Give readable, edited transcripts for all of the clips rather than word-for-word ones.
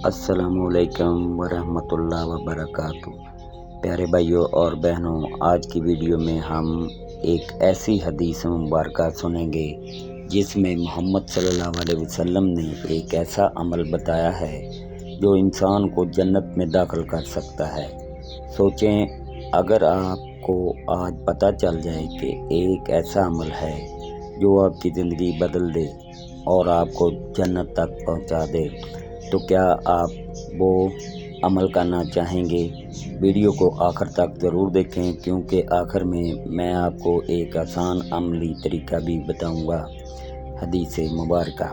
السلام علیکم ورحمۃ اللہ وبرکاتہ۔ پیارے بھائیوں اور بہنوں، آج کی ویڈیو میں ہم ایک ایسی حدیث مبارکہ سنیں گے جس میں محمد صلی اللہ علیہ وسلم نے ایک ایسا عمل بتایا ہے جو انسان کو جنت میں داخل کر سکتا ہے۔ سوچیں، اگر آپ کو آج پتہ چل جائے کہ ایک ایسا عمل ہے جو آپ کی زندگی بدل دے اور آپ کو جنت تک پہنچا دے، تو کیا آپ وہ عمل کرنا چاہیں گے؟ ویڈیو کو آخر تک ضرور دیکھیں، کیونکہ آخر میں آپ کو ایک آسان عملی طریقہ بھی بتاؤں گا۔ حدیث مبارکہ،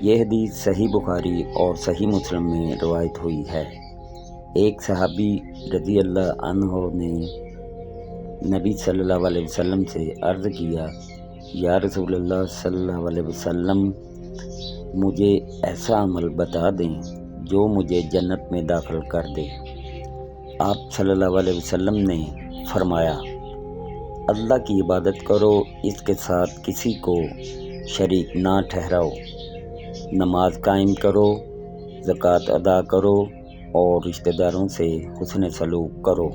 یہ حدیث صحیح بخاری اور صحیح مسلم میں روایت ہوئی ہے۔ ایک صحابی رضی اللہ عنہ نے نبی صلی اللہ علیہ وسلم سے عرض کیا، یا رسول اللہ صلی اللہ علیہ وسلم، مجھے ایسا عمل بتا دیں جو مجھے جنت میں داخل کر دے۔ آپ صلی اللہ علیہ وسلم نے فرمایا، اللہ کی عبادت کرو، اس کے ساتھ کسی کو شریک نہ ٹھہراؤ، نماز قائم کرو، زکوٰۃ ادا کرو اور رشتہ داروں سے حسن سلوک کرو۔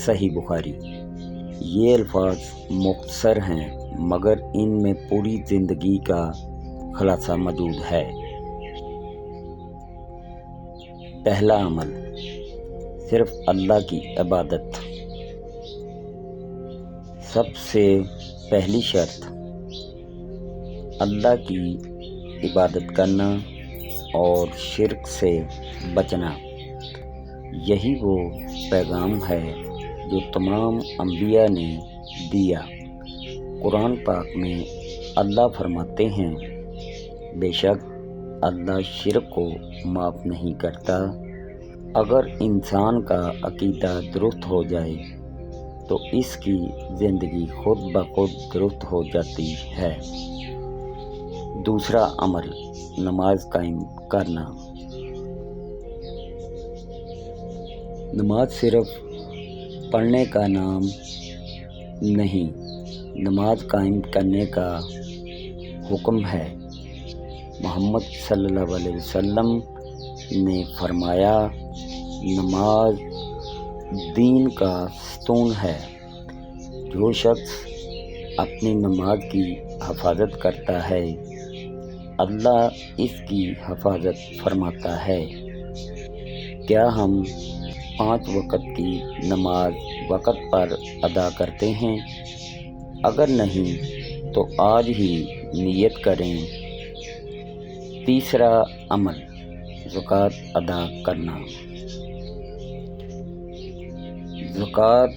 صحیح بخاری۔ یہ الفاظ مختصر ہیں مگر ان میں پوری زندگی کا خلاصہ موجود ہے۔ پہلا عمل، صرف اللہ کی عبادت۔ سب سے پہلی شرط، اللہ کی عبادت کرنا اور شرک سے بچنا۔ یہی وہ پیغام ہے جو تمام انبیاء نے دیا۔ قرآن پاک میں اللہ فرماتے ہیں، بے شک اللہ شرک کو معاف نہیں کرتا۔ اگر انسان کا عقیدہ درست ہو جائے تو اس کی زندگی خود بخود درست ہو جاتی ہے۔ دوسرا عمل، نماز قائم کرنا۔ نماز صرف پڑھنے کا نام نہیں، نماز قائم کرنے کا حکم ہے۔ محمد صلی اللہ علیہ وسلم نے فرمایا، نماز دین کا ستون ہے۔ جو شخص اپنی نماز کی حفاظت کرتا ہے، اللہ اس کی حفاظت فرماتا ہے۔ کیا ہم 5 وقت کی نماز وقت پر ادا کرتے ہیں؟ اگر نہیں تو آج ہی نیت کریں۔ تیسرا عمل، زکوٰۃ ادا کرنا۔ زکوٰۃ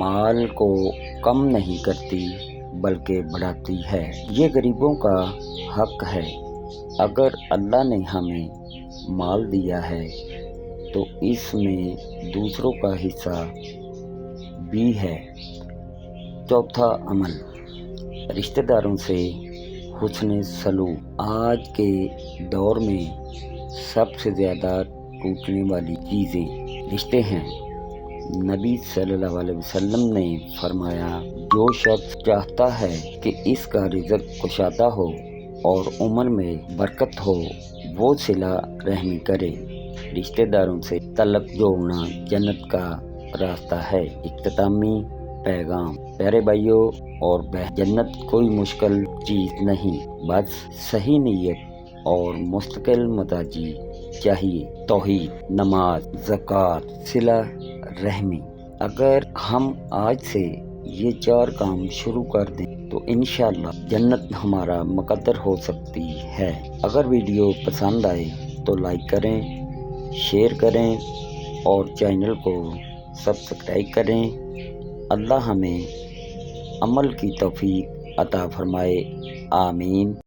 مال کو کم نہیں کرتی بلکہ بڑھاتی ہے۔ یہ غریبوں کا حق ہے۔ اگر اللہ نے ہمیں مال دیا ہے تو اس میں دوسروں کا حصہ بھی ہے۔ چوتھا عمل، رشتہ داروں سے حسن سلوک۔ آج کے دور میں سب سے زیادہ ٹوٹنے والی چیزیں رشتے ہیں۔ نبی صلی اللہ علیہ وسلم نے فرمایا، جو شخص چاہتا ہے کہ اس کا رزق کشادہ ہو اور عمر میں برکت ہو، وہ صلہ رحمی کرے۔ رشتہ داروں سے تعلق جوڑنا جنت کا راستہ ہے۔ اختتامی پیغام، پیارے بھائیوں اور بہن، جنت کوئی مشکل چیز نہیں، بس صحیح نیت اور مستقل مزاجی چاہیے۔ توحید، نماز، زکوٰۃ، صلہ رحمی۔ اگر ہم آج سے یہ 4 کام شروع کر دیں تو انشاءاللہ جنت ہمارا مقدر ہو سکتی ہے۔ اگر ویڈیو پسند آئے تو لائک کریں، شیئر کریں اور چینل کو سبسکرائب کریں۔ اللہ ہمیں عمل کی توفیق عطا فرمائے، آمین۔